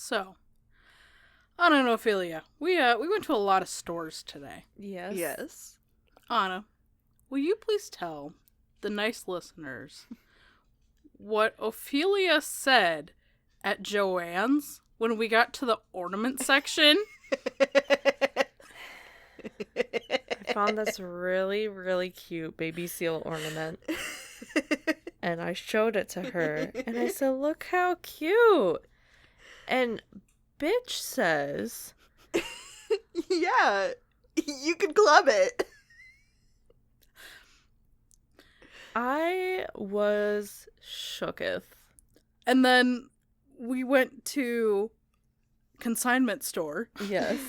So, Anna and Ophelia, we went to a lot of stores today. Yes. Anna, will you please tell the nice listeners what Ophelia said at Joann's when we got to the ornament section? I found this really, really cute baby seal ornament. And I showed it to her. And I said, look how cute. And bitch says, yeah, you could club it. I was shooketh. And then we went to consignment store. Yes.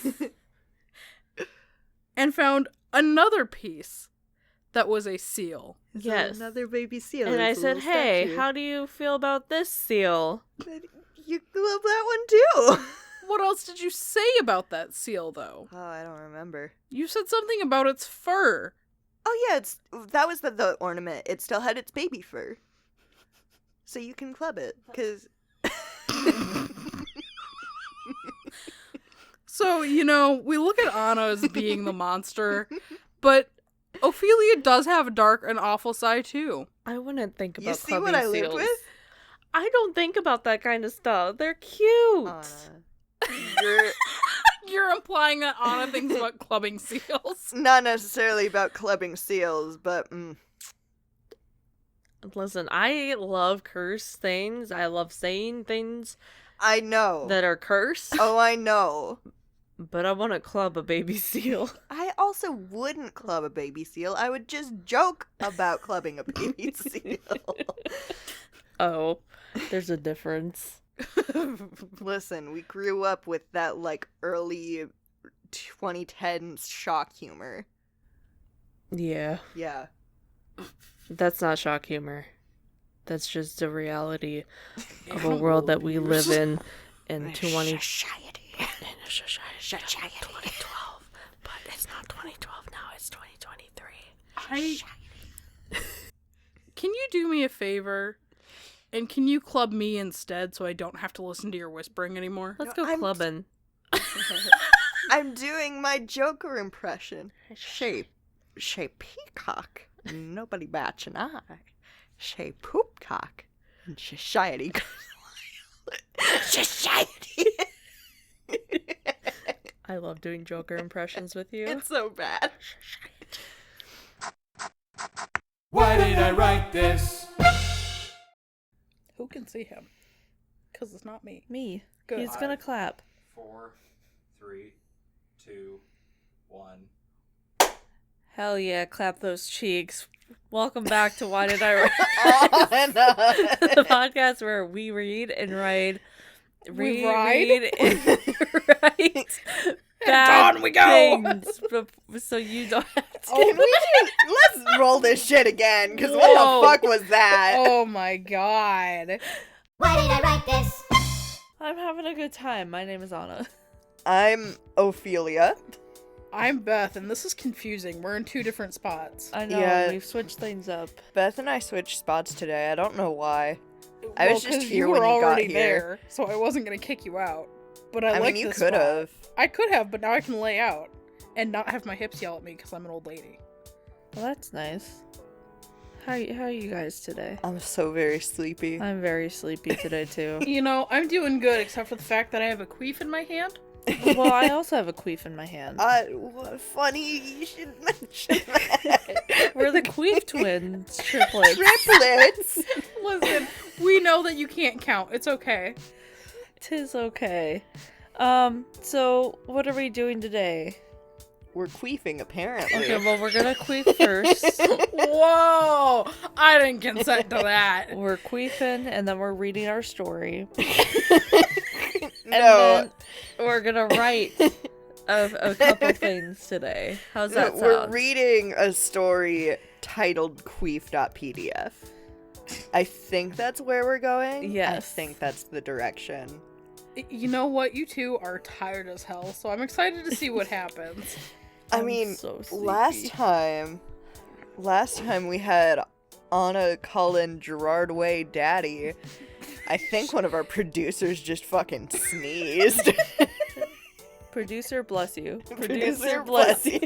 And found another piece that was a seal. Yes. Another baby seal. And I It's a said, little hey, statue. how do you feel about this seal? You club that one too. What else did you say about that seal, though? Oh, I don't remember. You said something about its fur. Oh yeah, that was the ornament. It still had its baby fur. So you can club it, because... So, we look at Anna as being the monster, but Ophelia does have a dark and awful side, too. I wouldn't think about You see clubbing what I seals. lived with? I don't think about that kind of stuff. They're cute. You're You're implying that Anna thinks about clubbing seals. not necessarily about clubbing seals, but... Listen, I love cursed things. I love saying things I know. that are cursed. Oh, I know. But I want to club a baby seal. I also wouldn't club a baby seal. I would just joke about clubbing a baby seal. Oh, there's a difference. Listen, we grew up with that, early 2010s shock humor. Yeah, Yeah. that's not shock humor. That's just the reality of a world that we live in 2012. But it's not 2012 now, it's 2023. Can you do me a favor? And can you club me instead so I don't have to listen to your whispering anymore? Let's No, go I'm- clubbing. I'm doing my Joker impression. Shape peacock. Nobody bats an eye. Shape poopcock. And society goes wild. Society. I love doing Joker impressions with you. It's so bad. Why did I write this? Who can see him? Because it's not me. Me. Good. He's gonna clap. 4, 3, 2, 1. Hell yeah, clap those cheeks. Welcome back to Why Did I Write Oh, no. the podcast where we read and write. We ride? Read and write bad on we go! things, so you don't have to. Can we let's roll this shit again, because what Whoa. the fuck was that? Oh my god. Why did I write this? I'm having a good time. My name is Anna. I'm Ophelia. I'm Beth, and this is confusing. We're in two different spots. I know, Yeah. we've switched things up. Beth and I switched spots today. I don't know why. I was just 'cause here you when were you got already here. there, so I wasn't gonna kick you out. But I I like mean, you this could spot. have. I could have, but now I can lay out and not have my hips yell at me because I'm an old lady. Well, that's nice. How are you guys today? I'm so very sleepy. I'm very sleepy today, too. I'm doing good, except for the fact that I have a queef in my hand. Well, I also have a queef in my hand. Funny you should mention that. We're the queef twins, triplets. Triplets. Listen, we know that you can't count. It's okay. Tis okay. So what are we doing today? We're queefing, apparently. Okay, well, we're gonna queef first. Whoa! I didn't consent to that. We're queefing, and then we're reading our story. And No, then we're gonna write a couple things today. How's that sound? we're reading a story titled queef.pdf. I think that's where we're going. Yes. I think that's the direction. You know what? You two are tired as hell, so I'm excited to see what happens. I I'm mean, so sleepy. last time we had Anna calling Gerard Way daddy, I think one of our producers just fucking sneezed. Producer, bless you. Producer, bless you.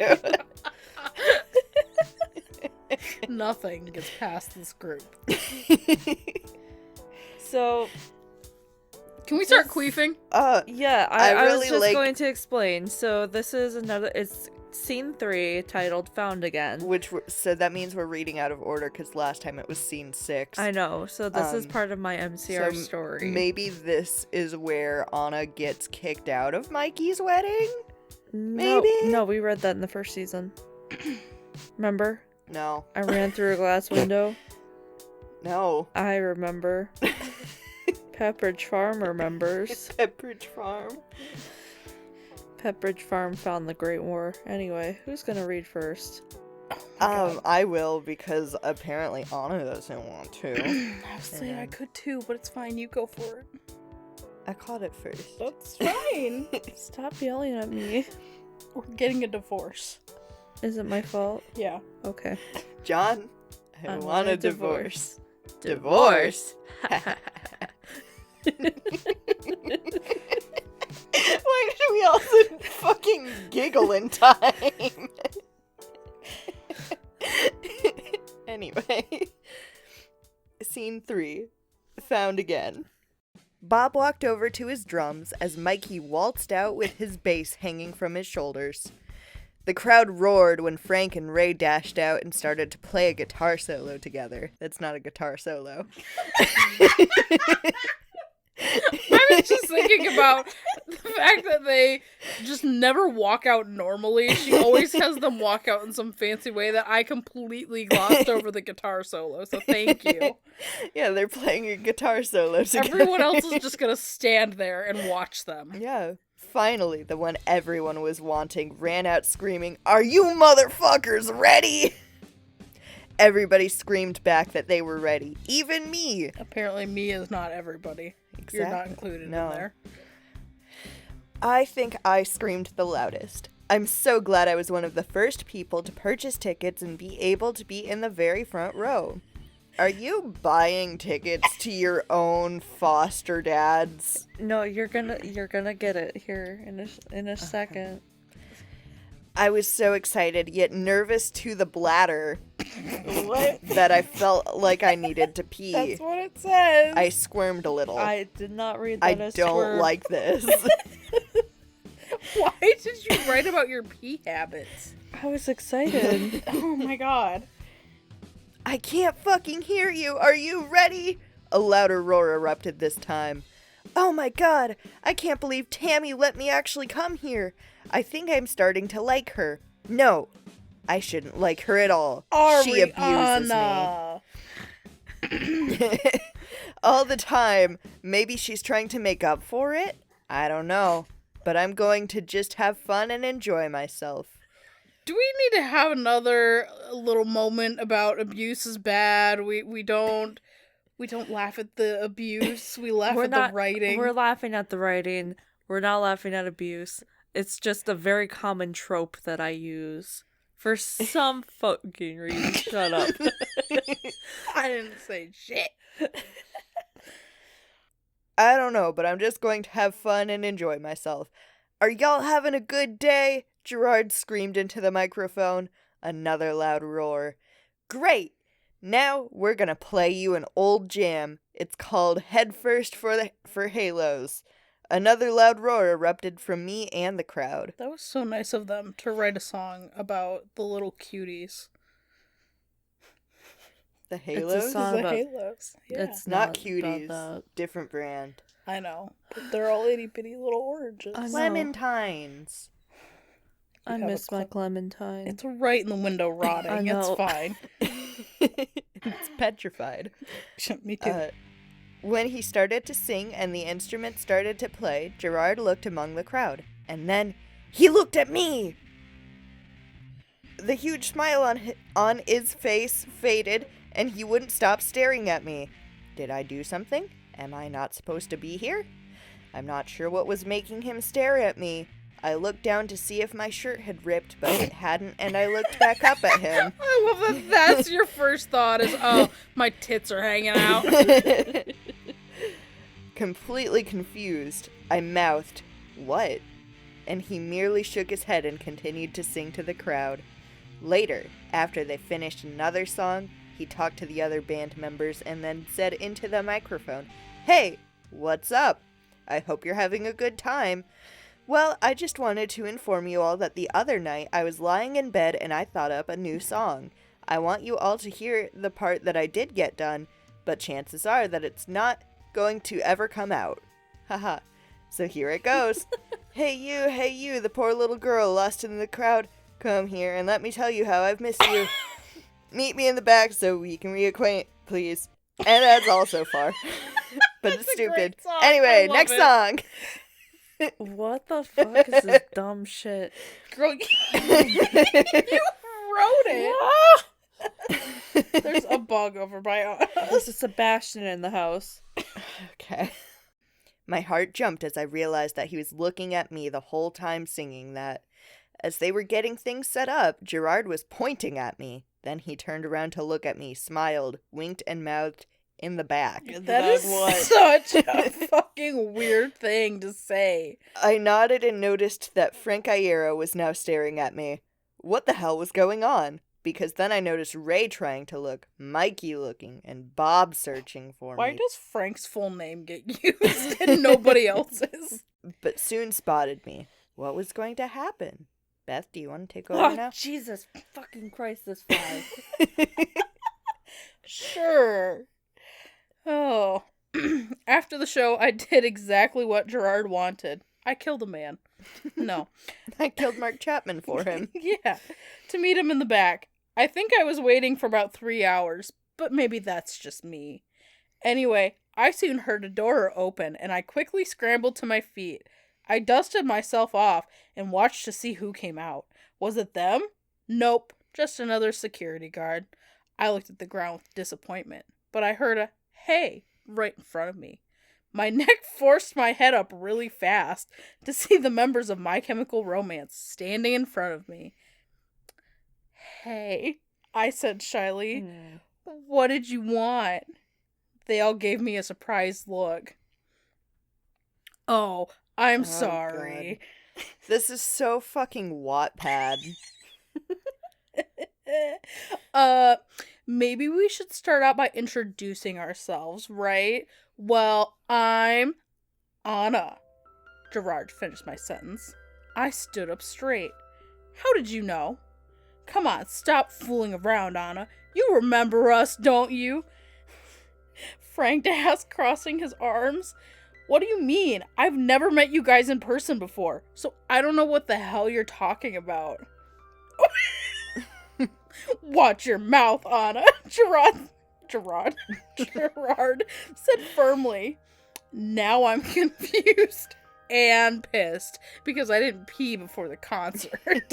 Nothing gets past this group. So, Can we start queefing? yeah, I I was really just like- going to explain. So this is it's scene 3 titled Found Again. So that means we're reading out of order because last time it was scene 6. I know. So this is part of my MCR So story. maybe this is where Anna gets kicked out of Mikey's wedding? Maybe? No, we read that in the first season. Remember? No. I ran through a glass window. No. I remember. Pepperidge Farm remembers. Pepperidge Farm. Pepperidge Farm found the Great War. Anyway, who's gonna read first? I will because apparently Anna doesn't want to. I was saying I could too, but it's fine. You go for it. I caught it first. That's fine. Stop yelling at me. We're getting a divorce. Is it my fault? Yeah. Okay. John, I I want a divorce. Divorce? Why did we also fucking giggle in time? Anyway. Scene 3. Found again. Bob walked over to his drums as Mikey waltzed out with his bass hanging from his shoulders. The crowd roared when Frank and Ray dashed out and started to play a guitar solo together. That's not a guitar solo. I was just thinking about the fact that they just never walk out normally. She always has them walk out in some fancy way that I completely glossed over the guitar solo, so thank you. Yeah, they're playing a guitar solo together. Everyone else is just gonna stand there and watch them. Yeah. Finally, the one everyone was wanting ran out screaming, "Are you motherfuckers ready?" Everybody screamed back that they were ready. Even me. Apparently me is not everybody. You're not included in there. I think I screamed the loudest. I'm so glad I was one of the first people to purchase tickets and be able to be in the very front row. Are you buying tickets to your own foster dads? No, you're gonna get it here in a second. I was so excited, yet nervous to the bladder, What? that I felt like I needed to pee. That's what it says. I squirmed a little. I did not read that I as don't swerve. like this. Why did you write about your pee habits? I was excited. Oh my god. I can't fucking hear you. Are you ready? A louder roar erupted this time. Oh my god, I can't believe Tammy let me actually come here. I think I'm starting to like her. No, I shouldn't like her at all. She abuses me. All the time. Maybe she's trying to make up for it? I don't know. But I'm going to just have fun and enjoy myself. Do we need to have another little moment about abuse is bad? We don't laugh at the abuse. We laugh at the writing. We're laughing at the writing. We're not laughing at abuse. It's just a very common trope that I use for some fucking reason. Shut up. I didn't say shit. I don't know, but I'm just going to have fun and enjoy myself. Are y'all having a good day? Gerard screamed into the microphone. Another loud roar. Great! Now we're gonna play you an old jam. It's called Head First for Halos. Another loud roar erupted from me and the crowd. That was so nice of them to write a song about the little cuties. The Halos? It's a song The about... Halos. Yeah. It's Not not cuties. about that. Different brand. I know. But they're all itty bitty little oranges. I know. Clementines. I have a miss my clementine. It's right in the window rotting. I know. It's fine. It's petrified. Me too. When he started to sing and the instrument started to play, Gerard looked among the crowd. And then, he looked at me! The huge smile on his face faded, and he wouldn't stop staring at me. Did I do something? Am I not supposed to be here? I'm not sure what was making him stare at me. I looked down to see if my shirt had ripped, but it hadn't, and I looked back up at him. I love that that's your first thought is, oh, my tits are hanging out. Completely confused, I mouthed, "What?" And he merely shook his head and continued to sing to the crowd. Later, after they finished another song, he talked to the other band members and then said into the microphone, "Hey, what's up? I hope you're having a good time. Well, I just wanted to inform you all that the other night I was lying in bed and I thought up a new song. I want you all to hear the part that I did get done, but chances are that it's not going to ever come out. Haha. So here it goes. Hey you, the poor little girl lost in the crowd. Come here and let me tell you how I've missed you. Meet me in the back so we can reacquaint, please." And that's all so far. But it's stupid. Anyway, next song. What the fuck is this dumb shit? Girl, you wrote it. There's a bug over by us. This is Sebastian in the house. Okay. My heart jumped as I realized that he was looking at me the whole time singing that. As they were getting things set up, Gerard was pointing at me. Then he turned around to look at me, smiled, winked, and mouthed, "In the back." That is such a fucking weird thing to say. I nodded and noticed that Frank Iero was now staring at me. What the hell was going on? Because then I noticed Ray trying to look, Mikey looking, and Bob searching for Why me. does Frank's full name get used and nobody else's? But soon spotted me. What was going to happen? Beth, do you want to take over now? Jesus fucking Christ, this fly. Sure. Oh. After the show, I did exactly what Gerard wanted. I killed a man. No. I killed Mark Chapman for him. Yeah. To meet him in the back. I think I was waiting for about 3 hours, but maybe that's just me. Anyway, I soon heard a door open, and I quickly scrambled to my feet. I dusted myself off and watched to see who came out. Was it them? Nope, just another security guard. I looked at the ground with disappointment, but I heard a "hey" right in front of me. My neck forced my head up really fast to see the members of My Chemical Romance standing in front of me. "Hey," I said shyly. "What did you want?" They all gave me a surprised look. "Oh, I'm sorry." God. This is so fucking Wattpad. Maybe we should start out by introducing ourselves, right? Well, I'm Anna. Gerard finished my sentence. I stood up straight. "How did you know?" "Come on, stop fooling around, Anna. You remember us, don't you?" Frank asked, crossing his arms. "What do you mean? I've never met you guys in person before, so I don't know what the hell you're talking about." "Watch your mouth, Anna," Gerard said firmly. Now I'm confused and pissed because I didn't pee before the concert.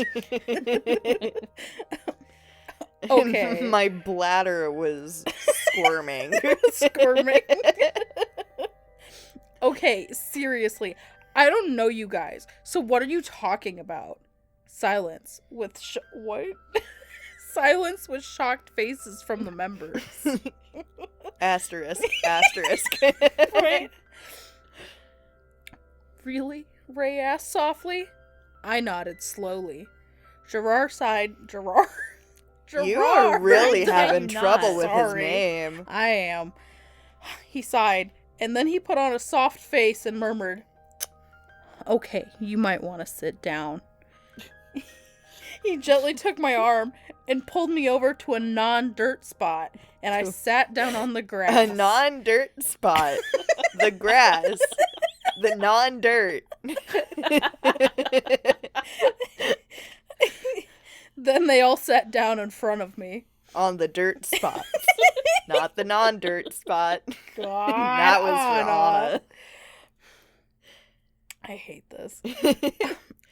Okay. My bladder was squirming. Squirming. Okay, seriously. I don't know you guys, so what are you talking about? Silence with what? Silence with shocked faces from the members. Asterisk. Right? "Really?" Ray asked softly. I nodded slowly. Gerard sighed. Gerard. You are really having I'm trouble not. with Sorry. his name. I am. He sighed, and then he put on a soft face and murmured, "Okay, you might want to sit down." He gently took my arm and pulled me over to a non-dirt spot, and I sat down on the grass. A non-dirt spot. The grass. The non-dirt. Then they all sat down in front of me. On the dirt spot. Not the non-dirt spot. God, That was for Anna. I hate this.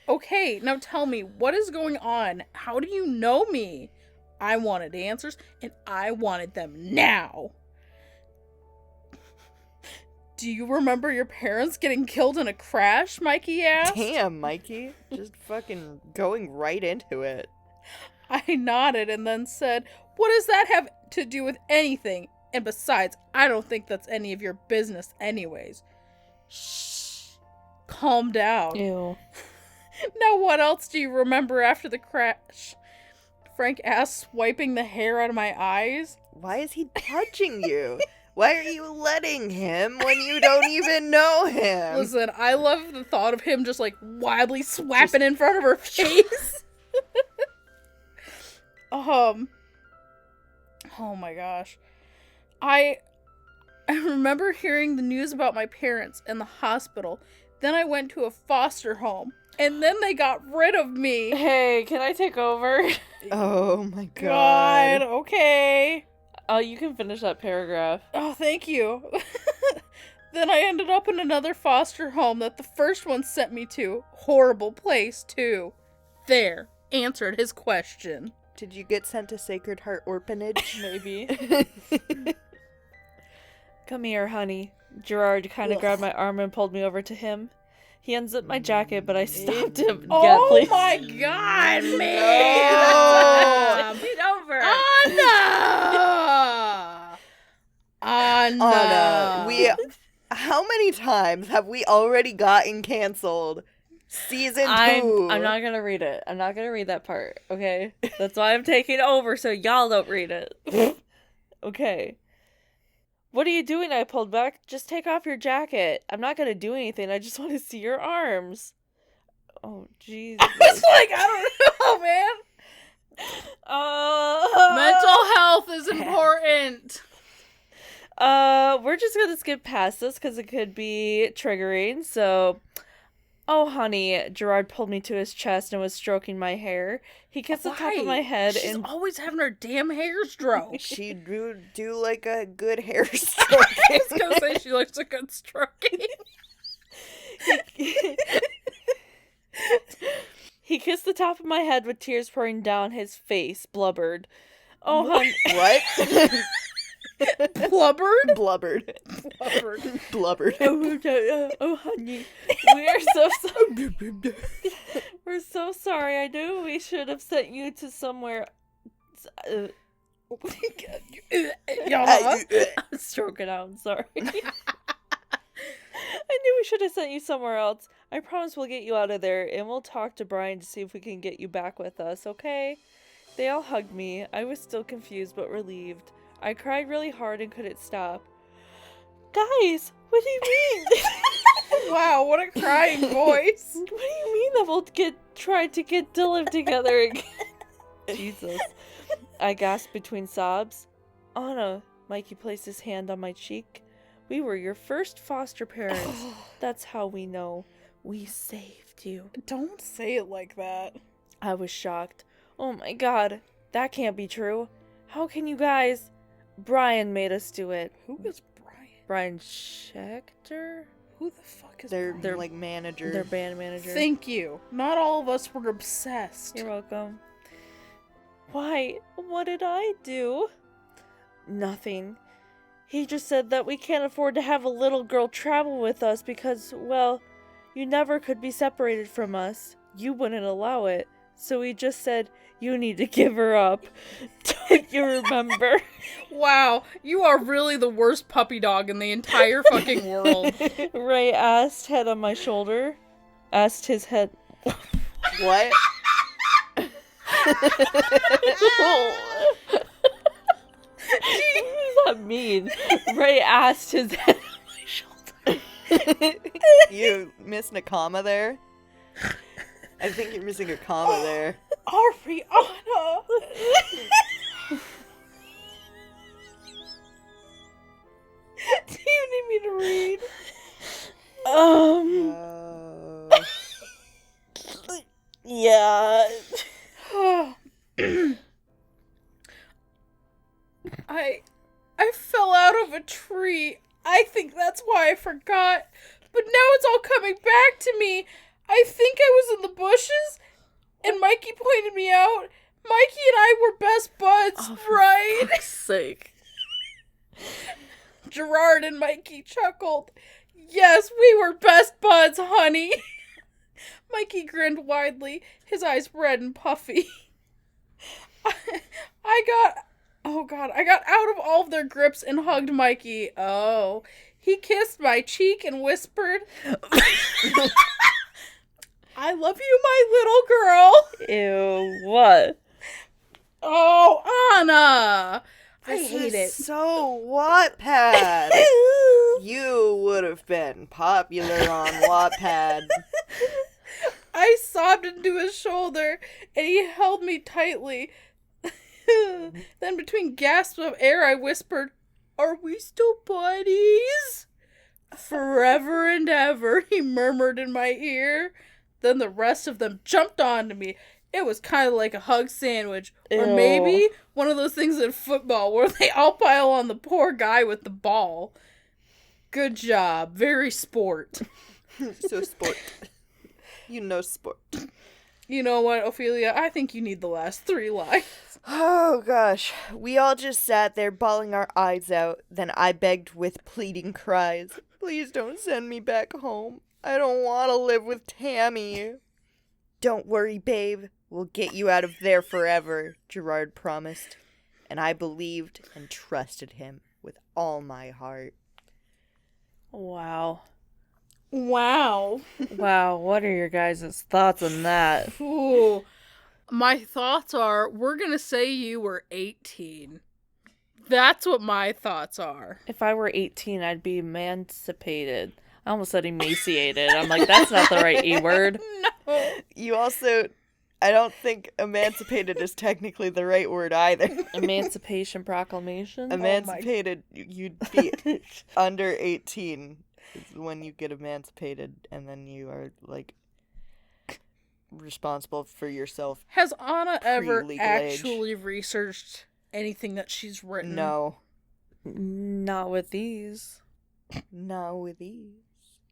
Okay, now tell me, what is going on? How do you know me? I wanted answers, and I wanted them now. "Do you remember your parents getting killed in a crash?" Mikey asked. Damn, Mikey. Just fucking going right into it. I nodded and then said, "What does that have to do with anything? And besides, I don't think that's any of your business anyways." Shh. Calm down. Ew. Now what else do you remember after the crash? Frank asked, swiping the hair out of my eyes. Why is he touching you? Why are you letting him when you don't even know him? Listen, I love the thought of him just like wildly swapping in front of her face. Oh my gosh. I remember hearing the news about my parents in the hospital. Then I went to a foster home. And then they got rid of me. Hey, can I take over? Oh my God, god. okay. Oh, you can finish that paragraph. Oh, thank you. Then I ended up in another foster home that the first one sent me to. Horrible place, too. There. Answered his question. Did you get sent to Sacred Heart Orphanage? Maybe. Come here, honey. Gerard kind of grabbed my arm and pulled me over to him. He unzipped my jacket, but I stopped him. Oh Please. my god, man! Get over. Anna! Anna, how many times have we already gotten canceled? Season 2. I'm not gonna read it. I'm not gonna read that part, okay? That's why I'm taking over, so y'all don't read it. Okay. What are you doing? I pulled back. Just take off your jacket. I'm not gonna do anything. I just want to see your arms. Oh, Jesus. It's like, I don't know, man. Mental health is important. We're just gonna skip past this because it could be triggering, so... Oh, honey, Gerard pulled me to his chest and was stroking my hair. He kissed the top of my head She's and... always having her damn hair stroked. She do like a good hair stroke. I was gonna say she likes a good stroking. He kissed the top of my head with tears pouring down his face, blubbered. Oh, honey... What? Blubbered? Blubbered. Blubbered. Oh, honey, we are so sorry. We're so sorry. I knew we should have sent you to somewhere. I'm stroking out. I'm sorry. I knew we should have sent you somewhere else. I promise we'll get you out of there, and we'll talk to Brian to see if we can get you back with us, okay? They all hugged me. I was still confused but relieved. I cried really hard and couldn't stop. Guys, what do you mean? Wow, what a crying voice. What do you mean that we'll try to get to live together again? Jesus. I gasped between sobs. Anna, Mikey placed his hand on my cheek. We were your first foster parents. That's how we know. We saved you. Don't say it like that. I was shocked. Oh my god, that can't be true. How can you guys... Brian made us do it. Who is Brian? Brian Schechter? Who the fuck is Their Brian? like manager. Their band manager. Thank you. Not all of us were obsessed. You're welcome. Why? What did I do? Nothing. He just said that we can't afford to have a little girl travel with us because, well, you never could be separated from us. You wouldn't allow it. So he just said, you need to give her up. Don't you remember? Wow, you are really the worst puppy dog in the entire fucking world. Ray asked, head on my shoulder. Asked his head... What? What does that mean? Ray asked his head on my shoulder. You missing a comma there? I think you're missing a comma there. Ariana! Do you need me to read? Yeah. I fell out of a tree. I think that's why I forgot. But now it's all coming back to me. I think I was in the bushes, and Mikey pointed me out. Mikey and I were best buds, right? For fuck's sake. Gerard and Mikey chuckled. Yes, we were best buds, honey. Mikey grinned widely, his eyes red and puffy. I got out of all of their grips and hugged Mikey. Oh, He kissed my cheek and whispered, I love you, my little girl. Ew, what? Oh, Anna. I This hate is it. so Wattpad. You would have been popular on Wattpad. I sobbed into his shoulder, and he held me tightly. Then between gasps of air, I whispered, Are we still buddies? Forever and ever, he murmured in my ear. Then the rest of them jumped onto me. It was kind of like a hug sandwich. Or Ew. maybe one of those things in football where they all pile on the poor guy with the ball. Good job. Very sport. So sport. You know sport. You know what, Ophelia? I think you need the last 3 lines. Oh gosh. We all just sat there bawling our eyes out. Then I begged with pleading cries. Please don't send me back home. I don't want to live with Tammy. Don't worry, babe. We'll get you out of there forever, Gerard promised. And I believed and trusted him with all my heart. Wow. Wow. Wow, what are your guys' thoughts on that? Ooh. My thoughts are, we're going to say you were 18. That's what my thoughts are. If I were 18, I'd be emancipated. I almost said emaciated. I'm like, that's not the right E word. No. You also, I don't think emancipated is technically the right word either. Emancipation Proclamation? Emancipated, you'd be under 18 is when you get emancipated, and then you are, like, responsible for yourself. Has Anna ever Pre-legal age. actually researched anything that she's written? No. Not with these. Not with these.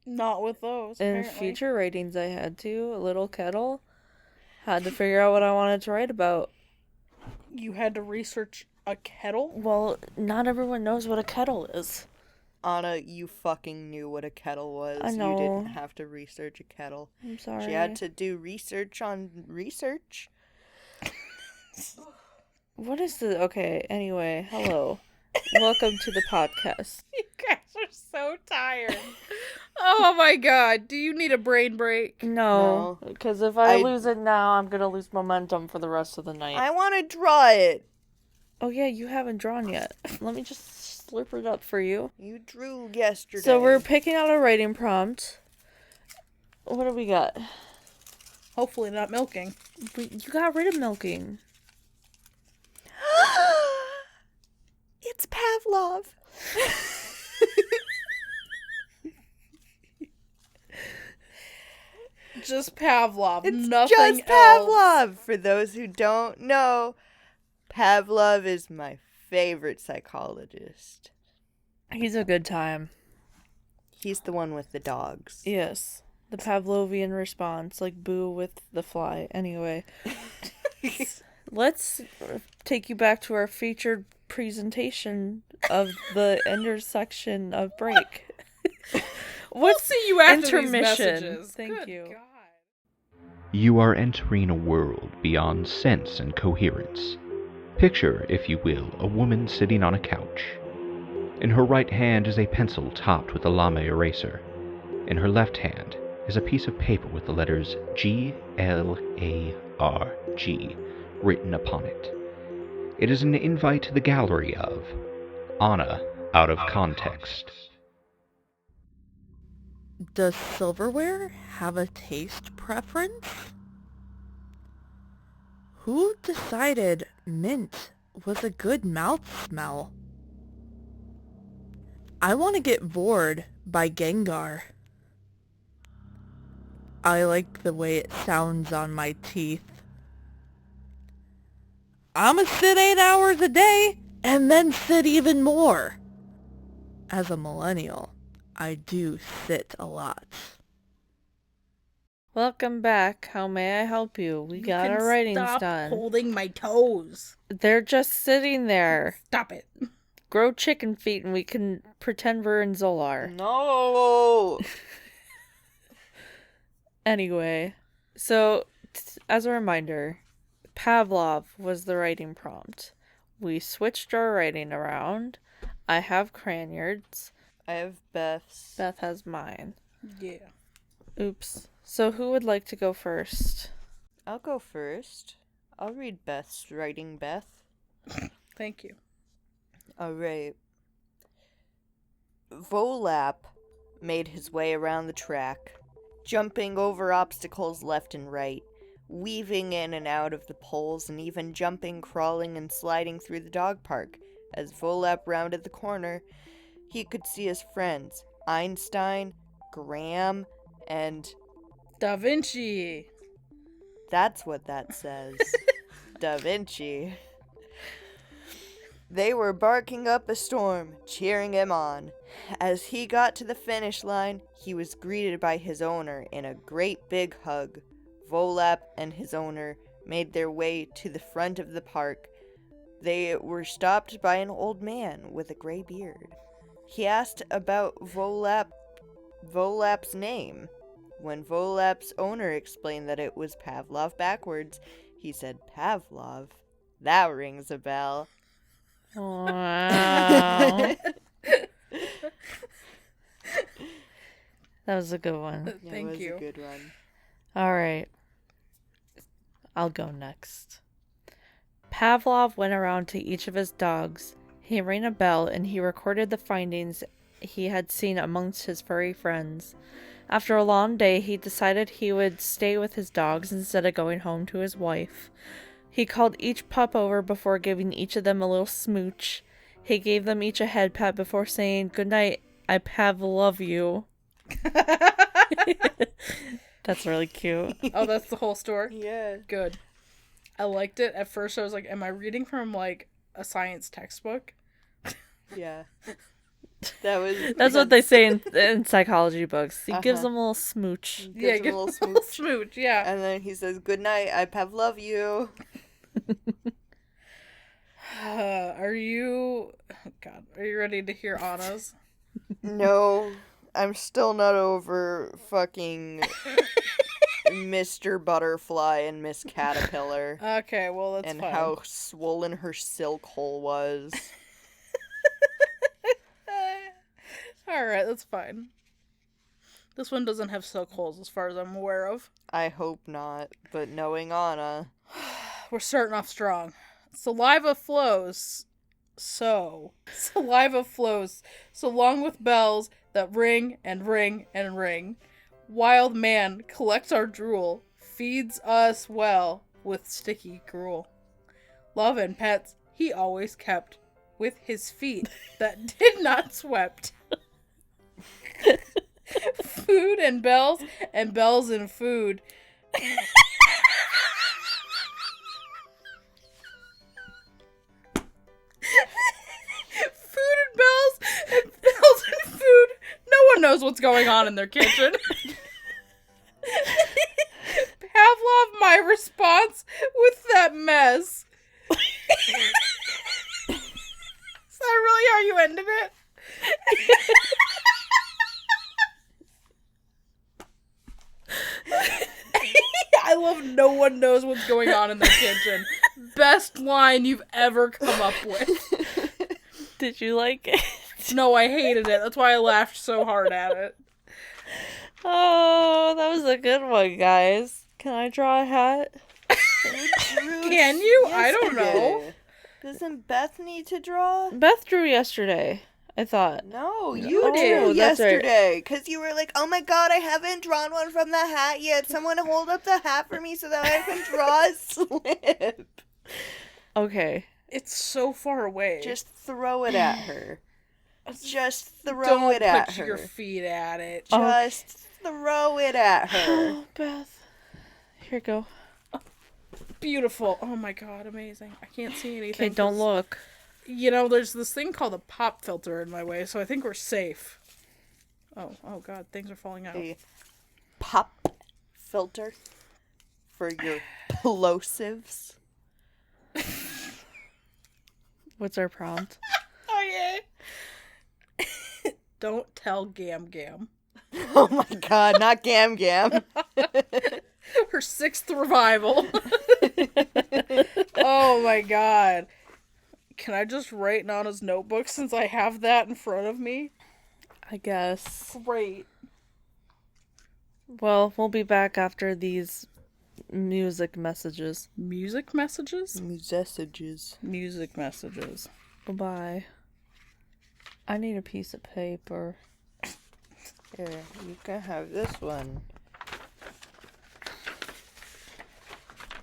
Not with those. In apparently. future writings, I had to. A little kettle. Had to figure out what I wanted to write about. You had to research a kettle? Well, not everyone knows what a kettle is. Anna, you fucking knew what a kettle was. I know. You didn't have to research a kettle. I'm sorry. She had to do research on research. What is the... Okay, anyway, hello. Welcome to the podcast. You guys are so tired. Oh my god. Do you need a brain break? No, because if I lose it now, I'm going to lose momentum for the rest of the night. I want to draw it. Oh yeah, you haven't drawn yet. Let me just slurp it up for you. You drew yesterday. So we're picking out a writing prompt. What do we got? Hopefully not milking. You got rid of milking. It's Pavlov. Just Pavlov. It's Nothing just else. Pavlov. For those who don't know, Pavlov is my favorite psychologist. He's a good time. He's the one with the dogs. Yes. The Pavlovian response, like boo with the fly. Anyway. Let's take you back to our featured presentation of the intersection of break. We'll see you after these intermission? messages. Thank Good you. God. You are entering a world beyond sense and coherence. Picture, if you will, a woman sitting on a couch. In her right hand is a pencil topped with a lame eraser. In her left hand is a piece of paper with the letters GLARG written upon it. It is an invite to the gallery of Anna Out of Context. Does silverware have a taste preference? Who decided mint was a good mouth smell? I want to get bored by Gengar. I like the way it sounds on my teeth. I'ma sit 8 hours a day and then sit even more. As a millennial, I do sit a lot. Welcome back. How may I help you? We You got can our writings stop done. holding my toes. They're just sitting there. Stop it. Grow chicken feet and we can pretend we're in Zolar. No. Anyway, so as a reminder, Pavlov was the writing prompt. We switched our writing around. I have craniards. I have Beth's. Beth has mine. Yeah. Oops. So who would like to go first? I'll go first. I'll read Beth's writing, Beth. Thank you. Alright. Volap made his way around the track, jumping over obstacles left and right, weaving in and out of the poles, and even jumping, crawling, and sliding through the dog park. As Volap rounded the corner, he could see his friends, Einstein, Graham, and... Da Vinci. That's what that says. Da Vinci. They were barking up a storm, cheering him on. As he got to the finish line, he was greeted by his owner in a great big hug. Volap and his owner made their way to the front of the park. They were stopped by an old man with a gray beard. He asked about Volap's name. When Volap's owner explained that it was Pavlov backwards, he said, "Pavlov? That rings a bell." Wow. That was a good one. Thank you. That was a good one. All right. I'll go next. Pavlov went around to each of his dogs. He rang a bell and he recorded the findings he had seen amongst his furry friends. After a long day, he decided he would stay with his dogs instead of going home to his wife. He called each pup over before giving each of them a little smooch. He gave them each a head pat before saying, "Good night, I Pavlov you." That's really cute. Oh, that's the whole story? Yeah. Good. I liked it. At first, I was like, am I reading from, like, a science textbook? Yeah. That's what they say in psychology books. He gives them a little smooch. Yeah, Gives him a little little smooch. smooch, yeah. And then he says, "Good night, I Pavlov you." Are you... Oh, God. Are you ready to hear Anna's? No, I'm still not over fucking Mr. Butterfly and Miss Caterpillar. Okay, well, that's and fine. how swollen her silk hole was. Alright, that's fine. This one doesn't have silk holes as far as I'm aware of. I hope not, but knowing Anna... We're starting off strong. Saliva flows, so long with bells that ring and ring and ring. Wild man collects our drool, feeds us well with sticky gruel. Love and pets he always kept, with his feet that did not swept. Food and bells and food. Bells and food. No one knows what's going on in their kitchen. Pavlov, my response with that mess. Is that really how you ended it? I love no one knows what's going on in their kitchen. Best line you've ever come up with. Did you like it? No, I hated it. That's why I laughed so hard at it. Oh, that was a good one, guys. Can I draw a hat? Can you? I don't know. Doesn't Beth need to draw? Beth drew yesterday, I thought. No, you Oh, drew that's right. yesterday. Because you were like, "Oh my god, I haven't drawn one from the hat yet. Someone hold up the hat for me so that I can draw a slip." Okay. It's so far away. Just throw it at her. Just throw don't it at put her. your feet at it. Just throw it at her. Oh, Beth. Here you go. Beautiful. Oh my god, amazing. I can't see anything. Okay, don't look. You know, there's this thing called a pop filter in my way, so I think we're safe. Oh god, things are falling out. A pop filter for your plosives. What's our prompt? Oh yeah. Don't tell Gam Gam. Oh my god, not Gam Gam. Her 6th revival. Oh my god. Can I just write Nana's notebook since I have that in front of me? I guess. Great. Well, we'll be back after these music messages. Music messages? Messages. Music messages. Goodbye. I need a piece of paper. Here, you can have this one.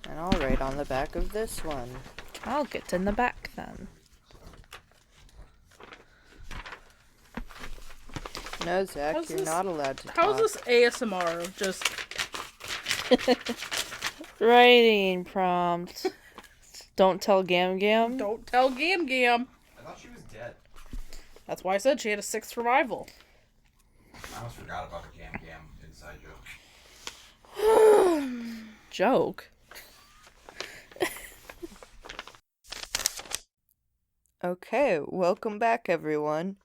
And I'll write on the back of this one. I'll get in the back then. No, Zach, How's you're this- not allowed to How's talk. this ASMR of just... Writing prompt. Don't tell Gam Gam. Don't tell Gam Gam. I thought she was dead. That's why I said she had a 6th survival. I almost forgot about the Gam Gam inside joke. Joke. Okay, welcome back, everyone.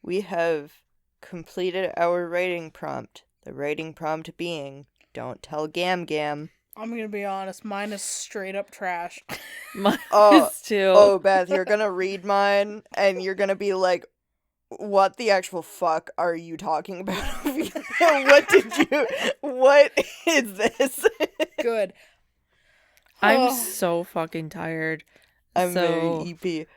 We have completed our writing prompt. The writing prompt being, don't tell Gam Gam. I'm gonna be honest, mine is straight up trash. Mine Oh, is too. Oh, Beth, you're gonna read mine, and you're gonna be like, what the actual fuck are you talking about? What is this? Good. I'm Oh. so fucking tired. I'm So- very EP.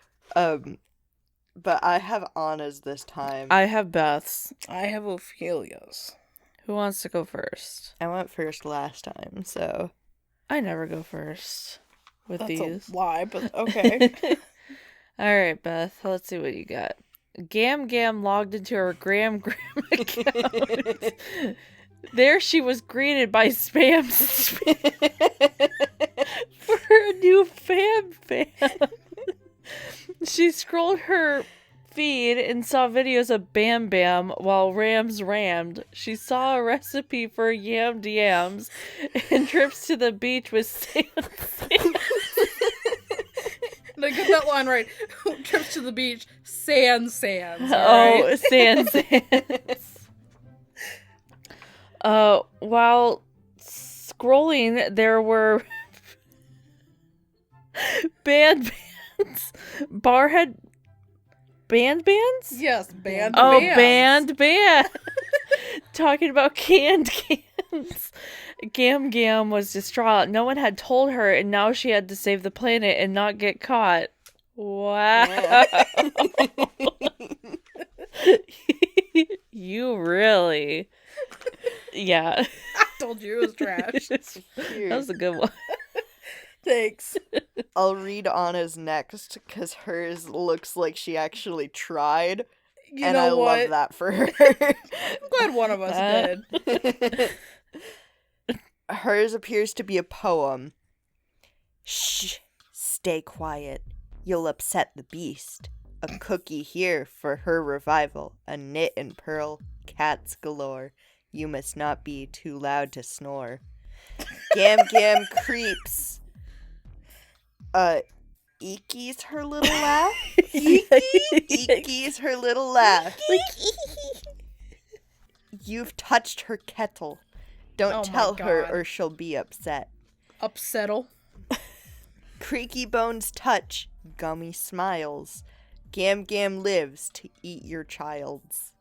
But I have Anna's this time. I have Beth's. I have Ophelia's. Who wants to go first? I went first last time, so. I never go first with That's these. a lie, but okay. Alright, Beth, let's see what you got. Gam Gam logged into her Gram account. There she was greeted by spam for a new fam. She scrolled her feed and saw videos of Bam Bam while Rams rammed. She saw a recipe for yammed yams and trips to the beach with sand. Did I get that line right? Trips to the beach, sands, Oh, alright? sands. While scrolling, there were bands. Barhead bands? Yes, band. Oh, bands. band. Talking about canned cans. Gam Gam was distraught. No one had told her, and now she had to save the planet and not get caught. Wow. You really. Yeah. I told you it was trash. That was a good one. Thanks. I'll read Anna's next, because hers looks like she actually tried. You and know I what? love that for her. I'm glad one of us did. Hers appears to be a poem. Shh, stay quiet. You'll upset the beast. A cookie here for her revival. A knit and pearl, cats galore. You must not be too loud to snore. Gam Gam creeps. Eekies her little laugh. Eekies her little laugh. You've touched her kettle. Don't Oh my tell her God. or she'll be upset. Upsettle. Creaky bones touch, gummy smiles. Gam Gam lives to eat your child's.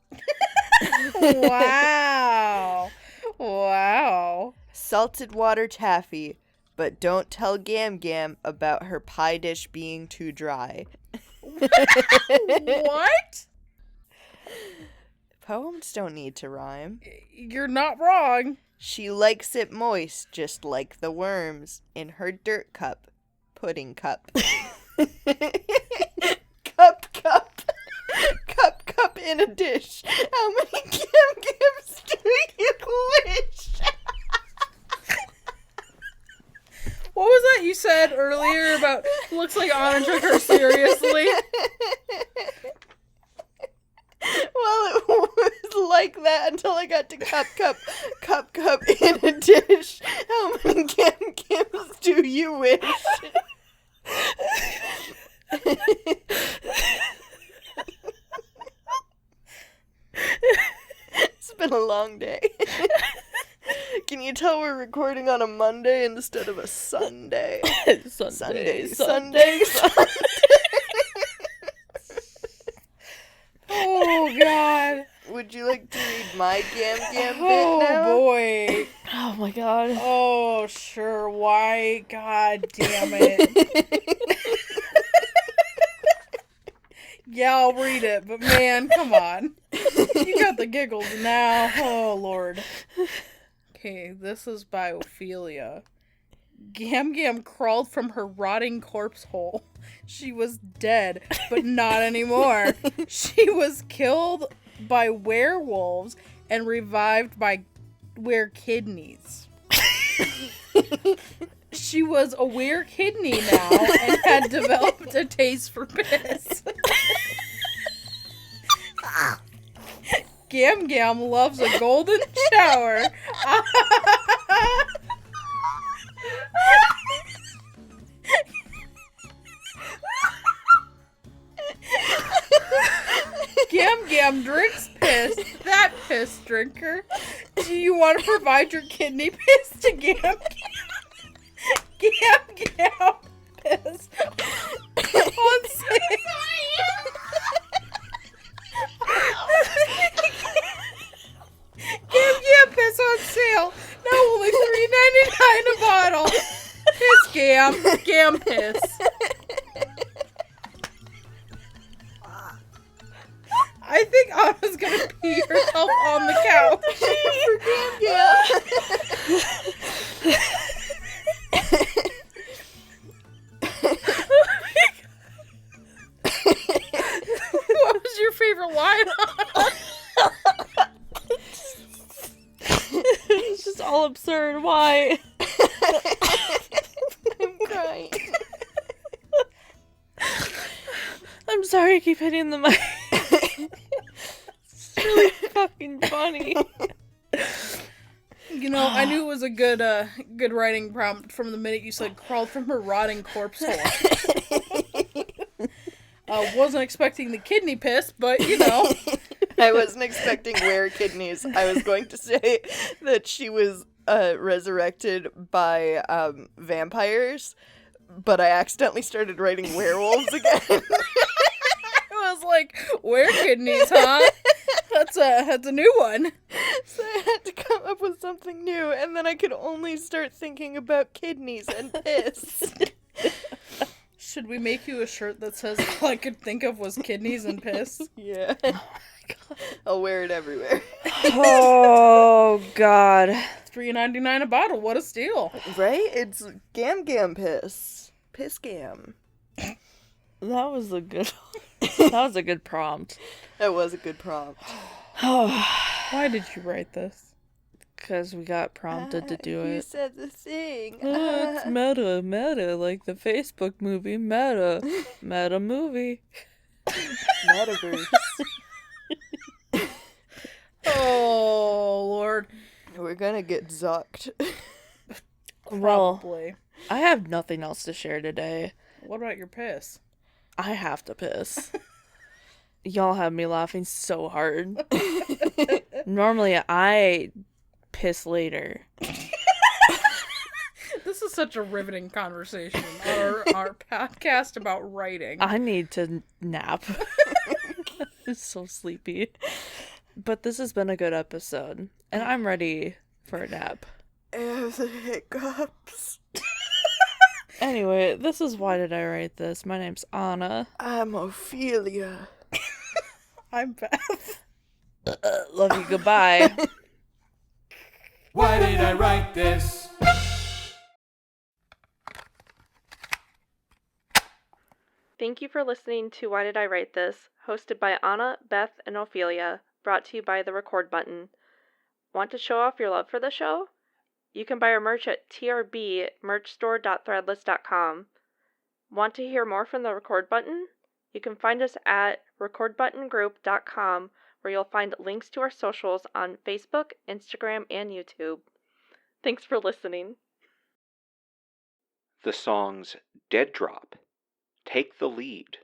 Wow. Wow. Salted water taffy, but don't tell Gam Gam about her pie dish being too dry. What? Poems don't need to rhyme. You're not wrong. She likes it moist, just like the worms in her dirt cup. Pudding cup. Cup in a dish. How many Gam Gams do you wish? What was that you said earlier about looks like Anna took her seriously? Well, it was like that until I got to cup in a dish. How many Gam Gams do you wish? It's been a long day. Can you tell we're recording on a Monday instead of a Sunday? Sunday. Oh, God. Would you like to read my Gam Gam bit Oh now? boy. Oh my god. Oh, sure. Why? God damn it. Yeah, I'll read it, but man, come on. You got the giggles now. Oh, Lord. Okay, this is by Ophelia. Gam Gam crawled from her rotting corpse hole. She was dead, but not anymore. She was killed by werewolves and revived by were-kidneys. She was a were-kidney now and had developed a taste for piss. Gam Gam loves a golden shower. Gam Gam drinks piss. That piss drinker. Do you want to provide your kidney piss to Gam Gam? Gam Gam piss on sale. Gam Gam piss on sale. Now only $3.99 a bottle. Piss Gam. Gam piss. I think Anna's gonna pee herself on the couch. For Gam What was your favorite line, Anna? It's just all absurd. Why? I'm crying. I'm sorry I keep hitting the mic. It's really fucking funny. You know, I knew it was a good writing prompt from the minute you said crawled from her rotting corpse hole. Wasn't expecting the kidney piss, but you know. I wasn't expecting were kidneys. I was going to say that she was resurrected by vampires, but I accidentally started writing werewolves again. I was like, were kidneys, huh? That's a new one. So I had to come up with something new, and then I could only start thinking about kidneys and piss. Should we make you a shirt that says all I could think of was kidneys and piss? Yeah. I'll wear it everywhere. Oh god. $3.99 a bottle. What a steal! Right? It's Gam Gam piss. Piss Gam. That was a good prompt. That was a good prompt. Why did you write this? Because we got prompted to do You it. said the thing. It's meta, like the Facebook movie Meta. Meta movie. Metaverse. Oh, Lord. We're gonna get zucked. Well, Probably. I have nothing else to share today. What about your piss? I have to piss. Y'all have me laughing so hard. Normally, I piss later. This is such a riveting conversation. Our podcast about writing. I need to nap. I'm so sleepy. But this has been a good episode, and I'm ready for a nap. I have the hiccups. Anyway, this is Why Did I Write This? My name's Anna. I'm Ophelia. I'm Beth. Love you, goodbye. Why did I write this? Thank you for listening to Why Did I Write This? Hosted by Anna, Beth, and Ophelia. Brought to you by the Record Button. Want to show off your love for the show? You can buy our merch at trbmerchstore.threadless.com. Want to hear more from the Record Button? You can find us at recordbuttongroup.com, where you'll find links to our socials on Facebook, Instagram, and YouTube. Thanks for listening. The songs Dead Drop, Take the Lead,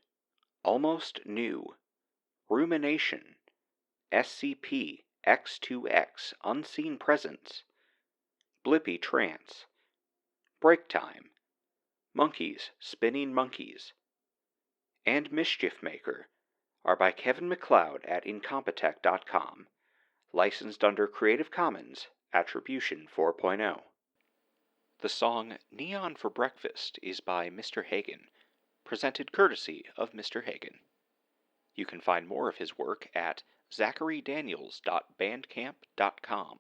Almost New, Rumination, SCP X2X Unseen Presence, Blippy Trance, Break Time, Monkeys Spinning Monkeys, and Mischief Maker are by Kevin MacLeod at Incompetech.com. Licensed under Creative Commons Attribution 4.0. The song Neon for Breakfast is by Mr. Hagen, presented courtesy of Mr. Hagen. You can find more of his work at zacharydaniels.bandcamp.com.